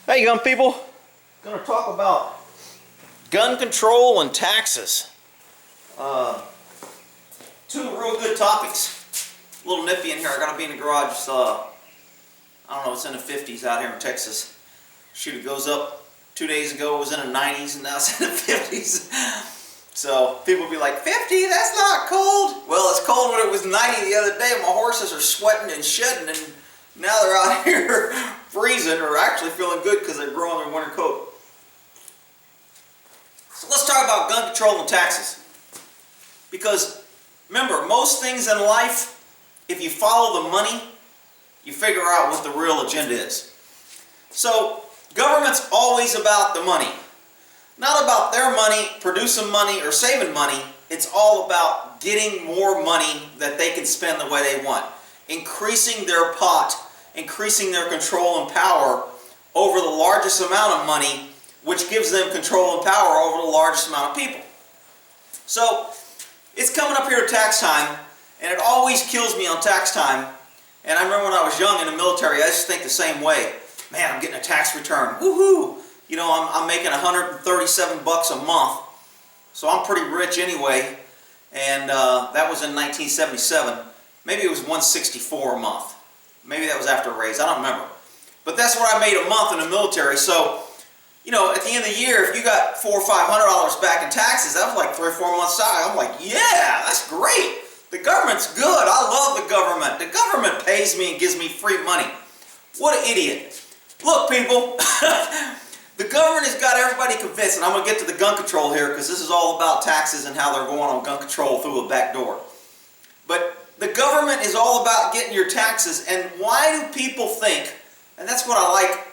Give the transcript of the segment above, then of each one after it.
Hey, gun people. Going to talk about gun control and taxes. Two real good topics. A little nippy in here. I got to be in the garage. I don't know. It's in the 50s out here in Texas. Shoot, it goes up. 2 days ago it was in the 90s, and now it's in the 50s. So people be like, 50? That's not cold. Well, it's cold when it was 90 the other day. My horses are sweating and shedding, and now they're out here freezing, or actually feeling good because they're growing their winter coat. So let's talk about gun control and taxes. Because remember, most things in life, if you follow the money, you figure out what the real agenda is. So government's always about the money. Not about their money, producing money, or saving money. It's all about getting more money that they can spend the way they want. Increasing their pot, increasing their control and power over the largest amount of money, which gives them control and power over the largest amount of people. So it's coming up here to tax time, and it always kills me on tax time. And I remember when I was young in the military, I just think the same way. Man, I'm getting a tax return. Woohoo! You know, I'm making $137 a month, so I'm pretty rich anyway. And that was in 1977. Maybe it was $164 a month. Maybe that was after a raise. I don't remember. But that's what I made a month in the military. So, you know, at the end of the year, if you got $400 or $500 back in taxes, that was like 3 or 4 months' salary. I'm like, yeah, that's great. The government's good. I love the government. The government pays me and gives me free money. What an idiot. Look, people. The government has got everybody convinced, and I'm going to get to the gun control here because this is all about taxes and how they're going on gun control through a back door. But the government is all about getting your taxes, and why do people think, and that's what I like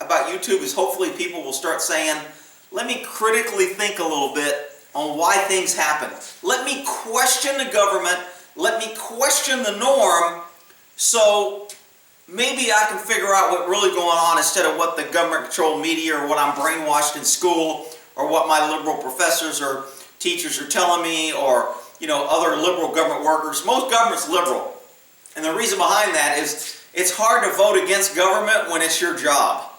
about YouTube, is hopefully people will start saying, let me critically think a little bit on why things happen. Let me question the government, let me question the norm, so maybe I can figure out what's really going on instead of what the government-controlled media or what I'm brainwashed in school or what my liberal professors or teachers are telling me, or you know, other liberal government workers. Most government's liberal. And the reason behind that is it's hard to vote against government when it's your job.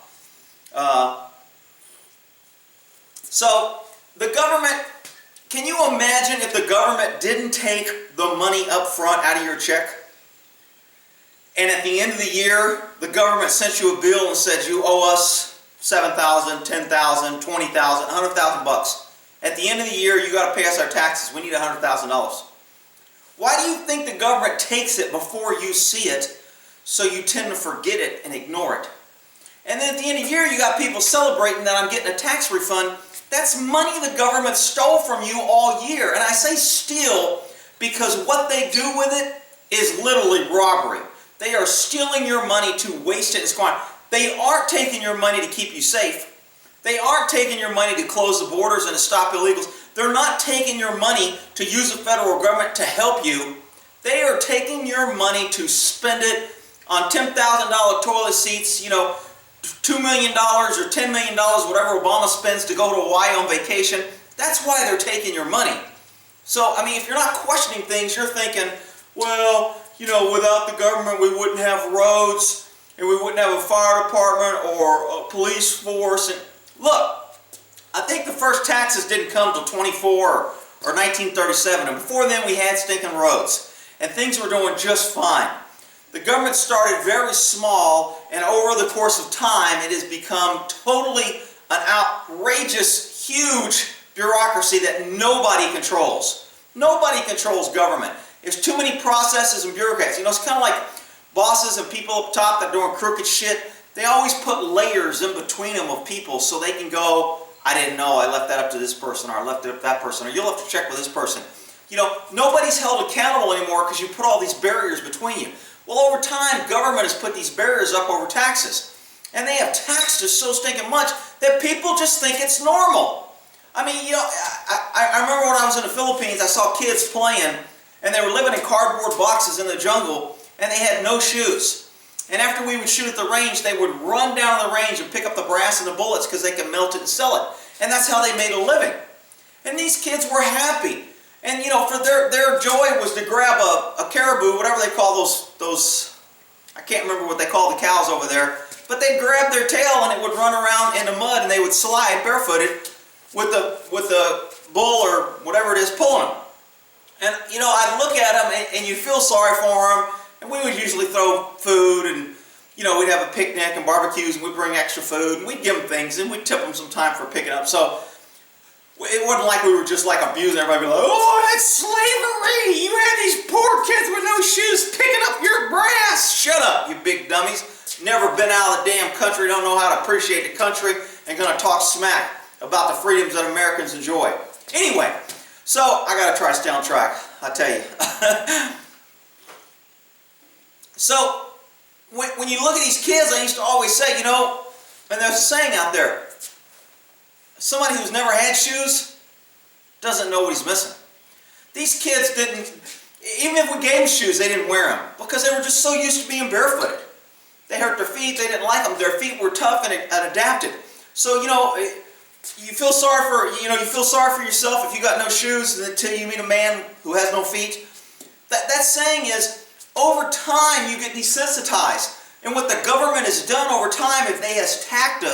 So the government, can you imagine if the government didn't take the money up front out of your check? And at the end of the year, the government sent you a bill and said you owe us $7,000, $10,000, $20,000, $100,000. At the end of the year, you got to pay us our taxes. We need $100,000. Why do you think the government takes it before you see it, so you tend to forget it and ignore it? And then at the end of the year, you got people celebrating that I'm getting a tax refund. That's money the government stole from you all year. And I say steal because what they do with it is literally robbery. They are stealing your money to waste it and squander. They aren't taking your money to keep you safe. They aren't taking your money to close the borders and to stop illegals. They're not taking your money to use the federal government to help you. They are taking your money to spend it on $10,000 toilet seats, you know, $2 million or $10 million, whatever Obama spends to go to Hawaii on vacation. That's why they're taking your money. So, I mean, if you're not questioning things, you're thinking, well, you know, without the government we wouldn't have roads, and we wouldn't have a fire department or a police force. And look, I think the first taxes didn't come till 1924 or 1937, and before then we had stinking roads, and things were doing just fine. The government started very small, and over the course of time it has become totally an outrageous, huge bureaucracy that nobody controls. Nobody controls government. There's too many processes and bureaucrats. You know, it's kind of like bosses and people up top that are doing crooked shit. They always put layers in between them of people so they can go, I didn't know, I left that up to this person, or I left it up to that person, or you'll have to check with this person. You know, nobody's held accountable anymore because you put all these barriers between you. Well, over time, government has put these barriers up over taxes. And they have taxed us so stinking much that people just think it's normal. I mean, you know, I remember when I was in the Philippines, I saw kids playing, and they were living in cardboard boxes in the jungle, and they had no shoes. And after we would shoot at the range, they would run down the range and pick up the brass and the bullets because they could melt it and sell it. And that's how they made a living. And these kids were happy. And you know, for their joy was to grab a caribou, whatever they call those, I can't remember what they call the cows over there, but they'd grab their tail and it would run around in the mud and they would slide barefooted with the bull or whatever it is pulling them. And I'd look at them and you feel sorry for them, and we would usually throw food and we'd have a picnic and barbecues and we'd bring extra food and we'd give them things and we'd tip them some time for picking up. So it wasn't like we were just like abusing everybody, like, oh, that's slavery! You had these poor kids with no shoes picking up your grass! Shut up, you big dummies. Never been out of the damn country, don't know how to appreciate the country, and gonna talk smack about the freedoms that Americans enjoy. Anyway, so I gotta try to stay on track, I tell you. So when you look at these kids, I used to always say, and there's a saying out there, somebody who's never had shoes doesn't know what he's missing. These kids didn't, even if we gave them shoes, they didn't wear them because they were just so used to being barefooted. They hurt their feet, they didn't like them. Their feet were tough and adapted. So, you feel sorry for yourself if you got no shoes until you meet a man who has no feet. That saying is, over time you get desensitized. And what the government has done over time, if they has taxed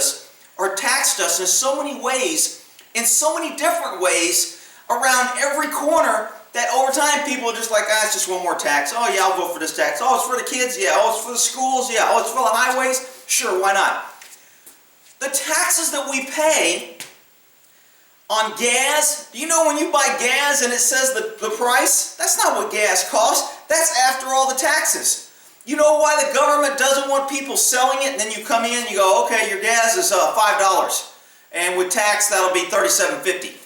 us in so many ways, in so many different ways, around every corner, that over time people are just like, it's just one more tax. Oh yeah, I'll vote for this tax. Oh, it's for the kids? Yeah. Oh, it's for the schools? Yeah. Oh, it's for the highways? Sure, why not? The taxes that we pay on gas, do you know when you buy gas and it says the price? That's not what gas costs. That's after all the taxes. You know why the government doesn't want people selling it, and then you come in and you go, okay, your gas is $5, and with tax that'll be $37.50.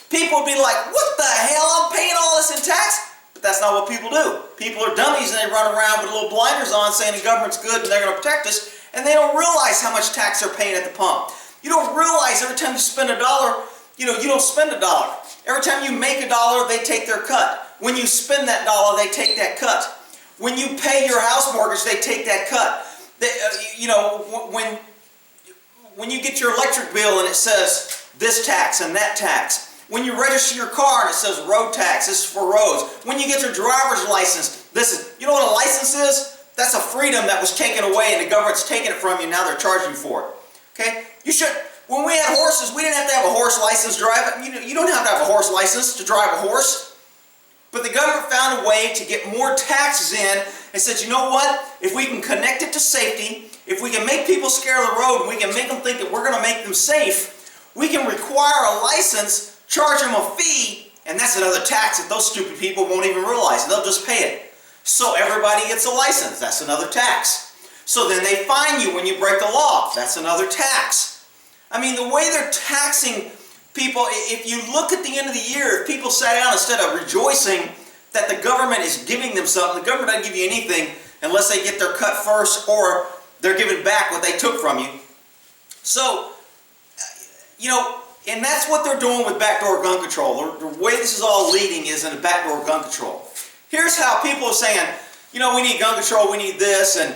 People would be like, what the hell, I'm paying all this in tax? But that's not what people do. People are dummies and they run around with little blinders on saying the government's good and they're going to protect us, and they don't realize how much tax they're paying at the pump. You don't realize every time you spend $1, you don't spend $1. Every time you make $1, they take their cut. When you spend that $1, they take that cut. When you pay your house mortgage, they take that cut. When you get your electric bill and it says this tax and that tax. When you register your car and it says road tax, this is for roads. When you get your driver's license, you know what a license is? That's a freedom that was taken away and the government's taking it from you, now they're charging you for it. Okay? When we had horses, we didn't have to have a horse license to drive it. You don't have to have a horse license to drive a horse. But the government found a way to get more taxes in and said, you know what? If we can connect it to safety, if we can make people scared of the road and we can make them think that we're going to make them safe, we can require a license, charge them a fee, and that's another tax that those stupid people won't even realize. They'll just pay it. So everybody gets a license. That's another tax. So then they fine you when you break the law. That's another tax. I mean, the way they're taxing people, if you look at the end of the year, if people sat down instead of rejoicing that the government is giving them something, the government doesn't give you anything unless they get their cut first or they're giving back what they took from you. So, and that's what they're doing with backdoor gun control. The way this is all leading is in a backdoor gun control. Here's how people are saying, we need gun control, we need this, and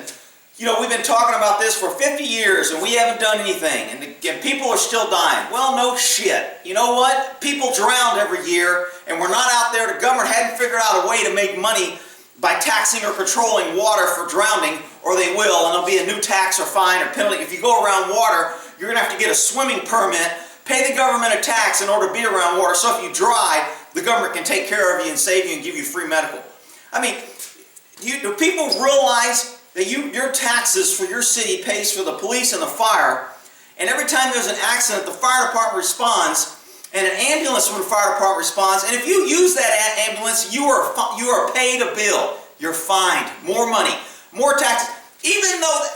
we've been talking about this for 50 years and we haven't done anything, and people are still dying. Well, no shit. You know what? People drowned every year, and we're not out there. The government hadn't figured out a way to make money by taxing or patrolling water for drowning, or they will, and there'll be a new tax or fine or penalty. If you go around water, you're going to have to get a swimming permit, pay the government a tax in order to be around water, so if you dry, the government can take care of you and save you and give you free medical. I mean, do people realize that your taxes for your city pays for the police and the fire, and every time there's an accident, the fire department responds, and an ambulance from the fire department responds, and if you use that ambulance, you are paid a bill. You're fined. More money. More taxes. Even though,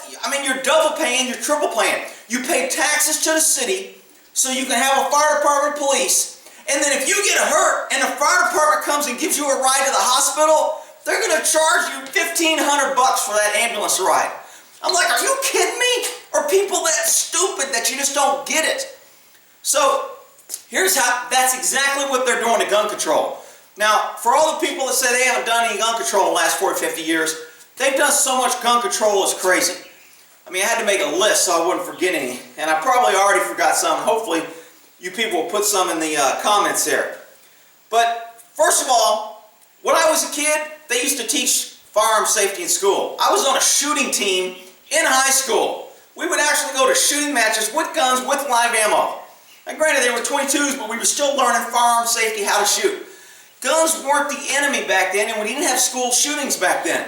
you're double paying, you're triple paying. You pay taxes to the city so you can have a fire department, police, and then if you get hurt and the fire department comes and gives you a ride to the hospital, they're going to charge you $1,500 for that ambulance ride. I'm like, are you kidding me? Are people that stupid that you just don't get it? So, that's exactly what they're doing to gun control. Now, for all the people that say they haven't done any gun control in the last 40, 50 years, they've done so much gun control, it's crazy. I had to make a list so I wouldn't forget any, and I probably already forgot some. Hopefully, you people will put some in the comments there. But, first of all, when I was a kid, they used to teach firearm safety in school. I was on a shooting team in high school. We would actually go to shooting matches with guns, with live ammo. And granted, they were .22s, but we were still learning firearm safety, how to shoot. Guns weren't the enemy back then, and we didn't have school shootings back then.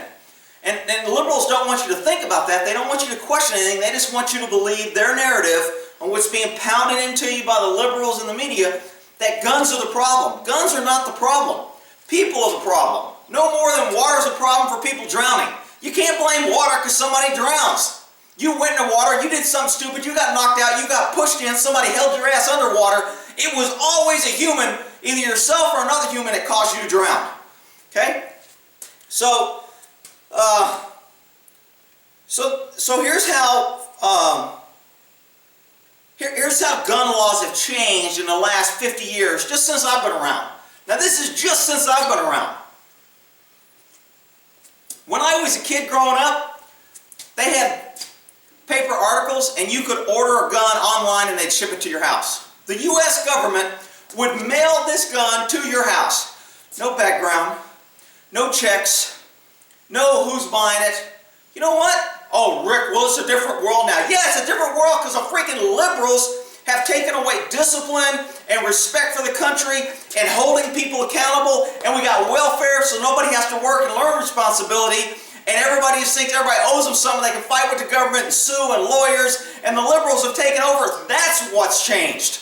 And the liberals don't want you to think about that. They don't want you to question anything. They just want you to believe their narrative on what's being pounded into you by the liberals and the media, that guns are the problem. Guns are not the problem. People are the problem. No more than water is a problem for people drowning. You can't blame water because somebody drowns. You went in the water, you did something stupid, you got knocked out, you got pushed in, somebody held your ass underwater. It was always a human, either yourself or another human, that caused you to drown. Okay? So here's how here's how gun laws have changed in the last 50 years, just since I've been around. Now this is just since I've been around. When I was a kid growing up, they had paper articles, and you could order a gun online and they'd ship it to your house. The U.S. government would mail this gun to your house. No background, no checks, no who's buying it. You know what? Oh, Rick, well, it's a different world now. Yeah, it's a different world because the freaking liberals have taken away discipline and respect for the country and holding people accountable, and we got welfare so nobody has to work and learn responsibility. And everybody just thinks everybody owes them something. They can fight with the government and sue and lawyers. And the liberals have taken over. That's what's changed.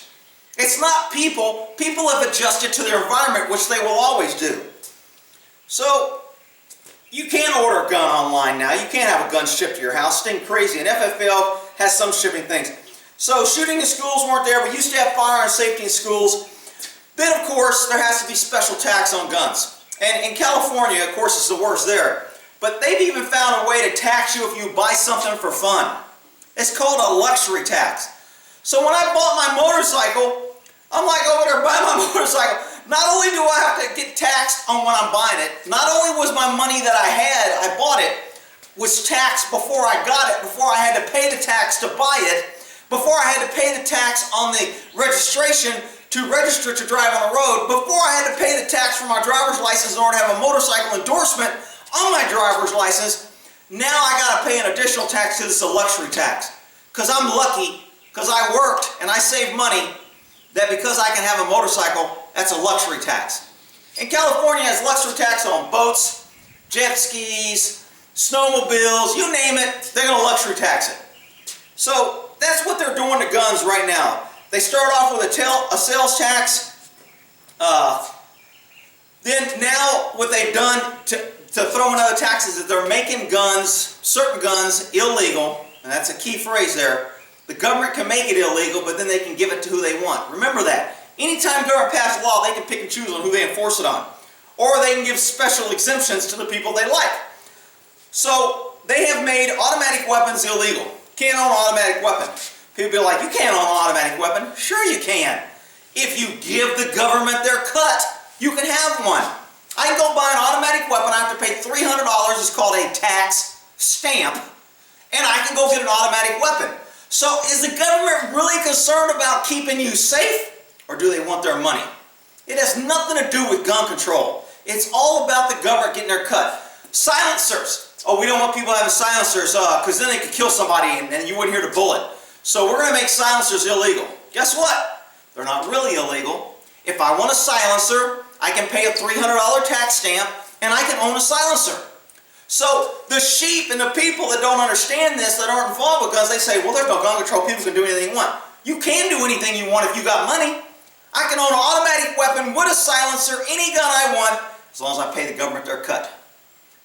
It's not people. People have adjusted to their environment, which they will always do. So, you can order a gun online now. You can't have a gun shipped to your house. It's crazy. And FFL has some shipping things. So, shooting in schools weren't there. We used to have firearm safety in schools. Then, of course, there has to be special tax on guns. And in California, of course, it's the worst there. But they've even found a way to tax you if you buy something for fun. It's called a luxury tax. So when I bought my motorcycle, I'm like over there buying my motorcycle. Not only do I have to get taxed on when I'm buying it, not only was my money that I bought it, was taxed before I got it, before I had to pay the tax to buy it, before I had to pay the tax on the registration to register to drive on the road, before I had to pay the tax for my driver's license in order to have a motorcycle endorsement on my driver's license. Now I got to pay an additional tax because it's a luxury tax. Because I'm lucky, because I worked and I saved money, that because I can have a motorcycle, that's a luxury tax. And California has luxury tax on boats, jet skis, snowmobiles, you name it, they're going to luxury tax it. So that's what they're doing to guns right now. They start off with a sales tax. Then now what they've done to throw in other taxes is they're making guns, certain guns, illegal. And that's a key phrase there. The government can make it illegal, but then they can give it to who they want. Remember that. Anytime government passes a law, they can pick and choose on who they enforce it on. Or they can give special exemptions to the people they like. So they have made automatic weapons illegal. Can't own an automatic weapon. People be like, you can't own an automatic weapon. Sure you can. If you give the government their cut, you can have one. I can go buy an automatic weapon. I have to pay $300. It's called a tax stamp. And I can go get an automatic weapon. So is the government really concerned about keeping you safe? Or do they want their money? It has nothing to do with gun control. It's all about the government getting their cut. Silencers. Oh, we don't want people having silencers because then they could kill somebody and you wouldn't hear the bullet. So we're going to make silencers illegal. Guess what? They're not really illegal. If I want a silencer, I can pay a $300 tax stamp and I can own a silencer. So the sheep and the people that don't understand this, that aren't involved with guns, they say, well, there's no gun control. People can do anything you want. You can do anything you want if you got money. I can own an automatic weapon with a silencer, any gun I want, as long as I pay the government their cut.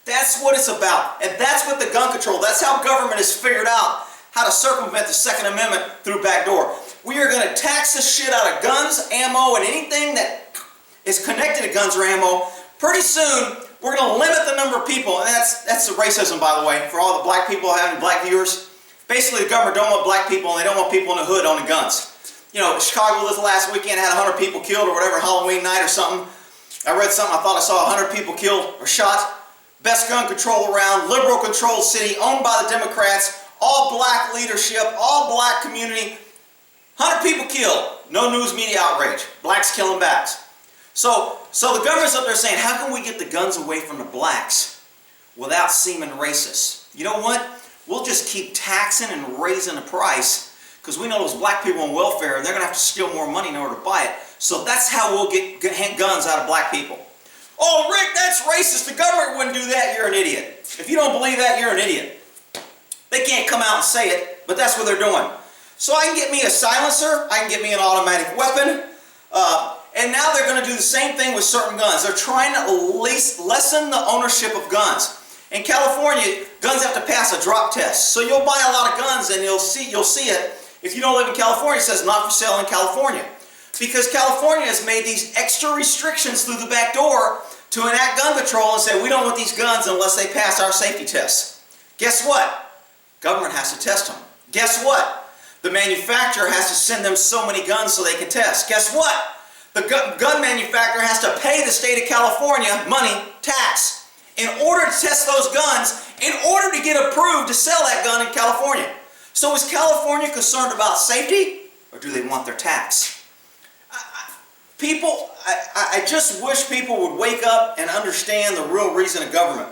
That's what it's about. And that's what the gun control, that's how government has figured out how to circumvent the Second Amendment through back door. We are going to tax the shit out of guns, ammo, and anything that is connected to guns or ammo. Pretty soon, we're going to limit the number of people, and that's the racism, by the way, for all the black people having black viewers. Basically, the government don't want black people, and they don't want people in the hood owning guns. You know, Chicago this last weekend had 100 people killed or whatever, Halloween night or something. I read something, I thought I saw 100 people killed or shot. Best gun control around, liberal-controlled city, owned by the Democrats, all black leadership, all black community. 100 people killed. No news media outrage. Blacks killing blacks. So the government's up there saying, how can we get the guns away from the blacks without seeming racist? You know what? we'll just keep taxing and raising the price because we know those black people on welfare and they're going to have to steal more money in order to buy it. So that's how we'll get guns out of black people. Oh, Rick, that's racist. The government wouldn't do that. You're an idiot. If you don't believe that, you're an idiot. They can't come out and say it, but that's what they're doing. So I can get me a silencer, I can get me an automatic weapon, and now they're going to do the same thing with certain guns. They're trying to lessen the ownership of guns. In California, guns have to pass a drop test. So you'll buy a lot of guns and you'll see it. If you don't live in California, it says not for sale in California. Because California has made these extra restrictions through the back door to enact gun control and say we don't want these guns unless they pass our safety tests. Guess what? Government has to test them. Guess what? The manufacturer has to send them so many guns so they can test. Guess what? The gun manufacturer has to pay the state of California money, tax, in order to test those guns, in order to get approved to sell that gun in California. So is California concerned about safety, or do they want their tax? I just wish people would wake up and understand the real reason of government.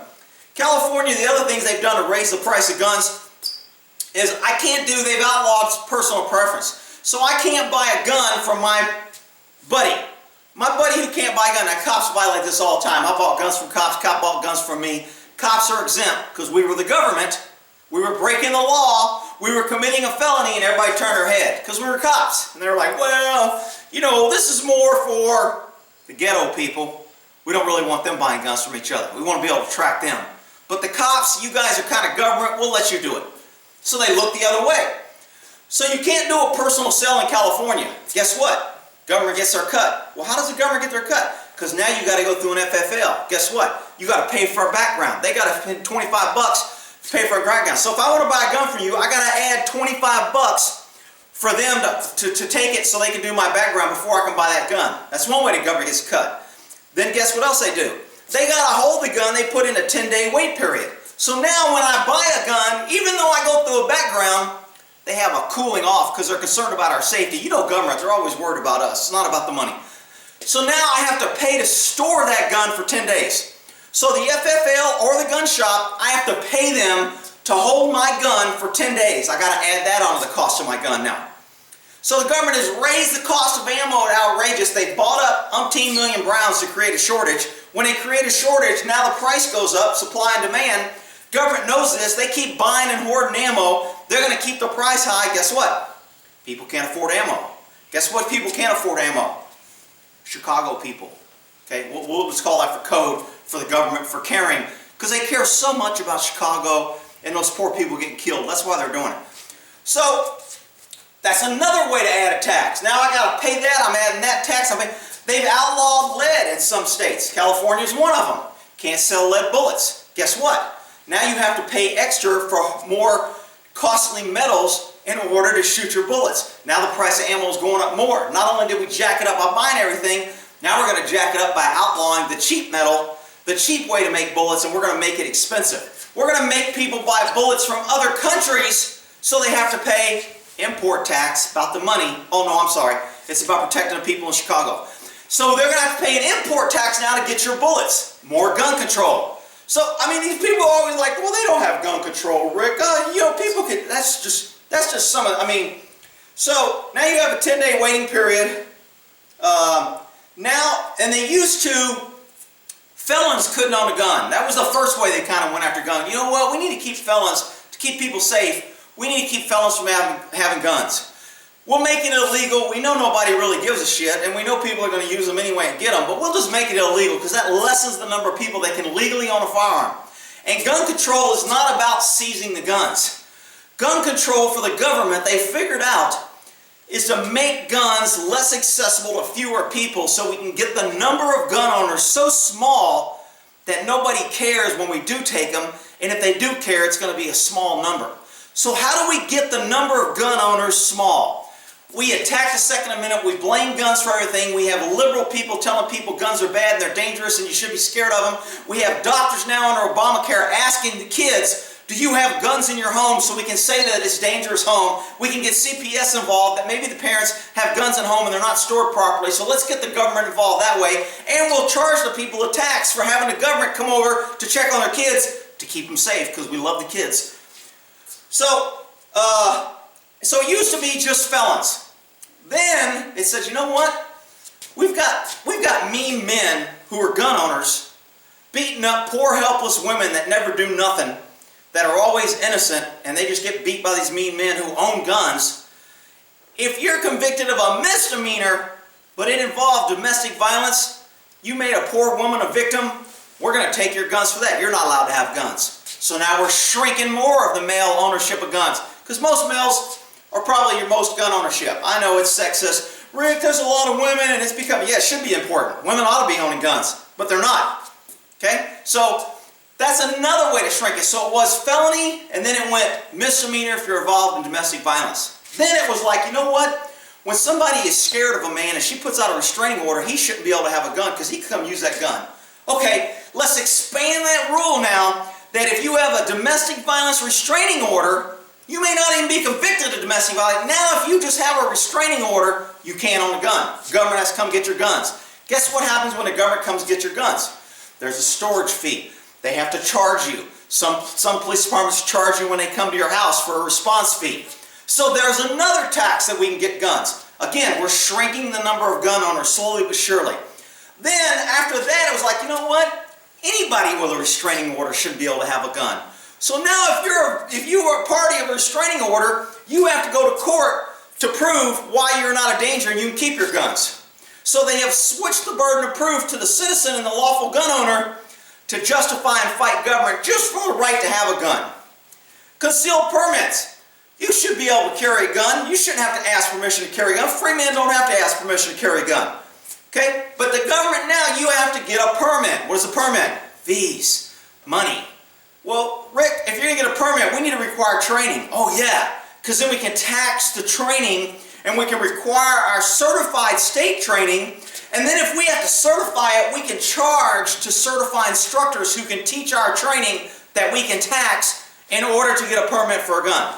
California, the other things they've done to raise the price of guns is they've outlawed personal preference. So I can't buy a gun from my buddy. My buddy who can't buy a gun. Now cops violate this all the time. I bought guns from cops, cop bought guns from me. Cops are exempt because we were the government. We were breaking the law. We were committing a felony and everybody turned their head because we were cops. And they were like, well, you know, this is more for the ghetto people. We don't really want them buying guns from each other. We want to be able to track them. But the cops, you guys are kind of government, we'll let you do it. So they look the other way. So you can't do a personal sale in California. Guess what? Government gets their cut. Well, how does the government get their cut? Because now you got to go through an FFL. Guess what? You got to pay for a background. They got to spend 25 bucks to pay for a background. So if I want to buy a gun from you, I got to add 25 bucks for them to take it so they can do my background before I can buy that gun. That's one way the government gets cut. Then guess what else they do? They got to hold the gun. They put in a 10-day wait period. So now when I buy a gun, even though I go through a background, they have a cooling off because they're concerned about our safety. You know government, they're always worried about us. It's not about the money. So now I have to pay to store that gun for 10 days. So the FFL or the gun shop, I have to pay them to hold my gun for 10 days. I got to add that onto the cost of my gun now. So the government has raised the cost of ammo at outrageous. They bought up umpteen million Browns to create a shortage. When they create a shortage, now the price goes up, supply and demand. Government knows this. They keep buying and hoarding ammo. They're going to keep the price high. Guess what? People can't afford ammo. Guess what people can't afford ammo? Chicago people. Okay, we'll just call that for code for the government for caring. Because they care so much about Chicago and those poor people getting killed. That's why they're doing it. So, that's another way to add a tax. Now I got to pay that. I'm adding that tax. They've outlawed lead in some states. California is one of them. Can't sell lead bullets. Guess what? Now you have to pay extra for more costly metals in order to shoot your bullets. Now the price of ammo is going up more. Not only did we jack it up by buying everything, now we're going to jack it up by outlawing the cheap metal, the cheap way to make bullets, and we're going to make it expensive. We're going to make people buy bullets from other countries so they have to pay import tax about the money. Oh no, I'm sorry. It's about protecting the people in Chicago. So they're going to have to pay an import tax now to get your bullets. More gun control. So, I mean, these people are always like, well, they don't have gun control, Rick. You know, people could, that's just some of, so now you have a 10-day waiting period. Now, and they used to, felons couldn't own a gun. That was the first way they kind of went after guns. You know what, we need to keep felons, to keep people safe, we need to keep felons from having guns. We'll make it illegal. We know nobody really gives a shit, and we know people are going to use them anyway and get them, but we'll just make it illegal because that lessens the number of people that can legally own a firearm. And gun control is not about seizing the guns. Gun control for the government, they figured out, is to make guns less accessible to fewer people so we can get the number of gun owners so small that nobody cares when we do take them, and if they do care, it's going to be a small number. So how do we get the number of gun owners small? We attack the Second Amendment, we blame guns for everything, we have liberal people telling people guns are bad and they're dangerous and you should be scared of them. We have doctors now under Obamacare asking the kids, do you have guns in your home, so we can say that it's dangerous home. We can get CPS involved, that maybe the parents have guns at home and they're not stored properly, so let's get the government involved that way, and we'll charge the people a tax for having the government come over to check on their kids to keep them safe because we love the kids. So, so it used to be just felons. Then it said, you know what? We've got mean men who are gun owners beating up poor helpless women that never do nothing, that are always innocent, and they just get beat by these mean men who own guns. If you're convicted of a misdemeanor, but it involved domestic violence, you made a poor woman a victim, we're going to take your guns for that. You're not allowed to have guns. So now we're shrinking more of the male ownership of guns, because most males are probably your most gun ownership. I know it's sexist. Rick, there's a lot of women, and it's becoming, yeah, it should be important. Women ought to be owning guns, but they're not. Okay? So that's another way to shrink it. So it was felony, and then it went misdemeanor if you're involved in domestic violence. Then it was like, you know what? When somebody is scared of a man and she puts out a restraining order, he shouldn't be able to have a gun because he can come use that gun. Okay, let's expand that rule now that if you have a domestic violence restraining order, you may not even be convicted of domestic violence. Now if you just have a restraining order, you can't own a gun. The government has to come get your guns. Guess what happens when the government comes get your guns? There's a storage fee. They have to charge you. Some police departments charge you when they come to your house for a response fee. So there's another tax that we can get guns. Again, we're shrinking the number of gun owners slowly but surely. Then after that, it was like, you know what? Anybody with a restraining order should be able to have a gun. So now if you are a party of a restraining order, you have to go to court to prove why you're not a danger and you can keep your guns. So they have switched the burden of proof to the citizen and the lawful gun owner to justify and fight government just for the right to have a gun. Concealed permits. You should be able to carry a gun. You shouldn't have to ask permission to carry a gun. Free men don't have to ask permission to carry a gun. Okay? But the government now, you have to get a permit. What is a permit? Fees. Money. Well, Rick, if you're going to get a permit, we need to require training. Oh yeah, because then we can tax the training and we can require our certified state training. And then if we have to certify it, we can charge to certify instructors who can teach our training that we can tax in order to get a permit for a gun.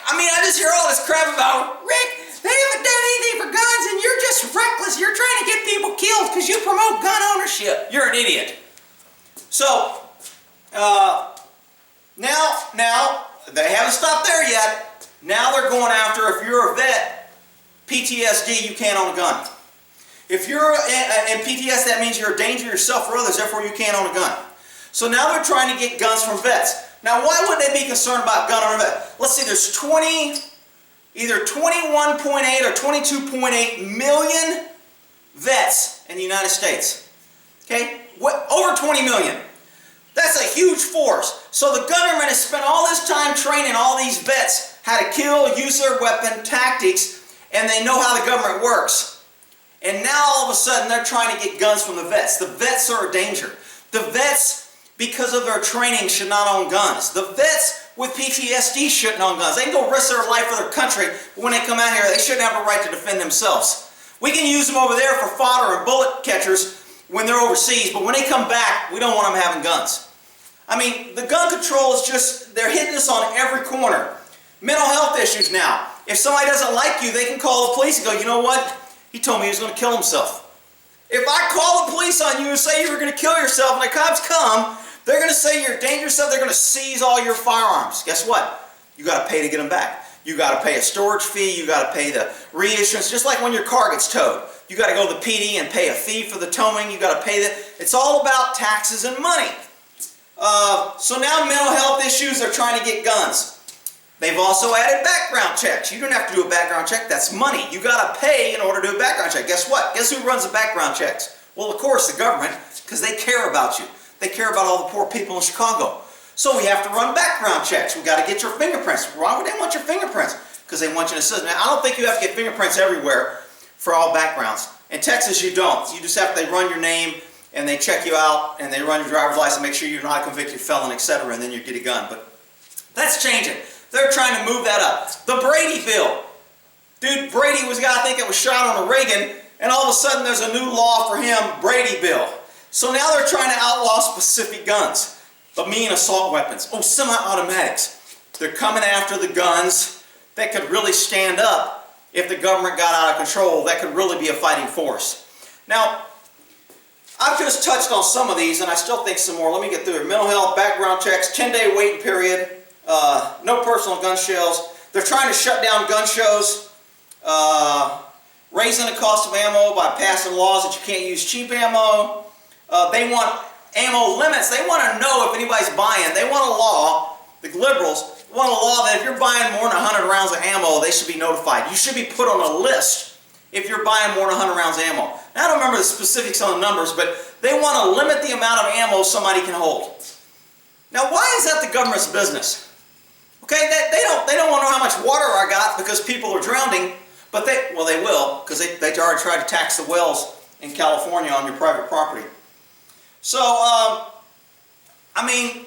I mean, I just hear all this crap about, Rick, they haven't done anything for guns and you're just reckless. You're trying to get people killed because you promote gun ownership. You're an idiot. So, now, they haven't stopped there yet. Now they're going after, if you're a vet, PTSD, you can't own a gun. If you're in PTSD, that means you're a danger to yourself or others, therefore you can't own a gun. So now they're trying to get guns from vets. Now why would they be concerned about gun owner vet? Let's see, there's either 21.8 or 22.8 million vets in the United States. Okay? Over 20 million. That's a huge force. So the government has spent all this time training all these vets how to kill, use their weapon, tactics, and they know how the government works. And now all of a sudden they're trying to get guns from the vets. The vets are a danger. The vets, because of their training, should not own guns. The vets with PTSD shouldn't own guns. They can go risk their life for their country, but when they come out here, they shouldn't have a right to defend themselves. We can use them over there for fodder and bullet catchers when they're overseas, but when they come back, we don't want them having guns. I mean, the gun control is just, they're hitting us on every corner. Mental health issues now. If somebody doesn't like you, they can call the police and go, you know what? He told me he was going to kill himself. If I call the police on you and say you were going to kill yourself and the cops come, they're going to say you're dangerous, they're going to seize all your firearms. Guess what? You got to pay to get them back. You got to pay a storage fee, you got to pay the reissuance, just like when your car gets towed. You got to go to the PD and pay a fee for the towing, you got to pay that. It's all about taxes and money. So now mental health issues are trying to get guns. They've also added background checks. You don't have to do a background check, that's money. You got to pay in order to do a background check. Guess what? Guess who runs the background checks? Well, of course, the government, because they care about you. They care about all the poor people in Chicago. So we have to run background checks. We got to get your fingerprints. Why would they want your fingerprints? Because they want you to citizen. Now, I don't think you have to get fingerprints everywhere for all backgrounds. In Texas, you don't. You just have to, they run your name and they check you out and they run your driver's license, make sure you're not a convicted felon, etc., and then you get a gun. But that's changing. They're trying to move that up. The Brady bill. Dude, Brady was a guy, I think, that was shot on a Reagan, and all of a sudden there's a new law for him, Brady bill. So now they're trying to outlaw specific guns, but mean assault weapons. Oh, semi-automatics. They're coming after the guns that could really stand up if the government got out of control. That could really be a fighting force. Now, I've just touched on some of these, and I still think some more. Let me get through it. Mental health, background checks, 10-day waiting period. no personal gun shells. They're trying to shut down gun shows, raising the cost of ammo by passing laws that you can't use cheap ammo. They want ammo limits. They want to know if anybody's buying. They want a law, the liberals want a law that if you're buying more than 100 rounds of ammo, they should be notified. You should be put on a list if you're buying more than 100 rounds of ammo. Now, I don't remember the specifics on the numbers, but they want to limit the amount of ammo somebody can hold. Now, why is that the government's business? Okay, they don't want to know how much water I got because people are drowning, but they will, because they already tried to tax the wells in California on your private property. So, I mean,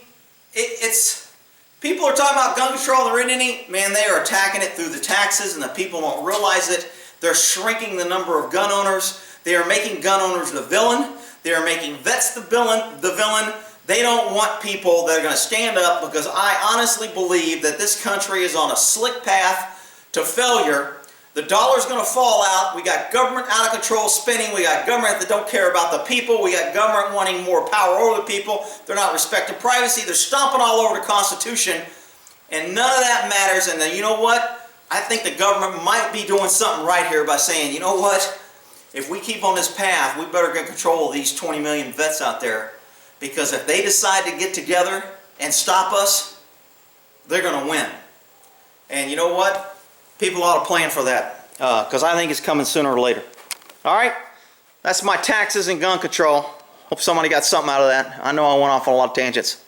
it's people are talking about gun control. There isn't any. Man, they are attacking it through the taxes, and the people don't realize it. They're shrinking the number of gun owners. They are making gun owners the villain. They are making vets the villain. They don't want people that are going to stand up, because I honestly believe that this country is on a slick path to failure. The dollar's going to fall out. We got government out of control spending. We got government that don't care about the people. We got government wanting more power over the people. They're not respecting privacy. They're stomping all over the Constitution, and none of that matters. And then, you know what? I think the government might be doing something right here by saying, you know what? If we keep on this path, we better get control of these 20 million vets out there. Because if they decide to get together and stop us, they're going to win. And you know what? People ought to plan for that, because I think it's coming sooner or later. All right? That's my taxes and gun control. Hope somebody got something out of that. I know I went off on a lot of tangents.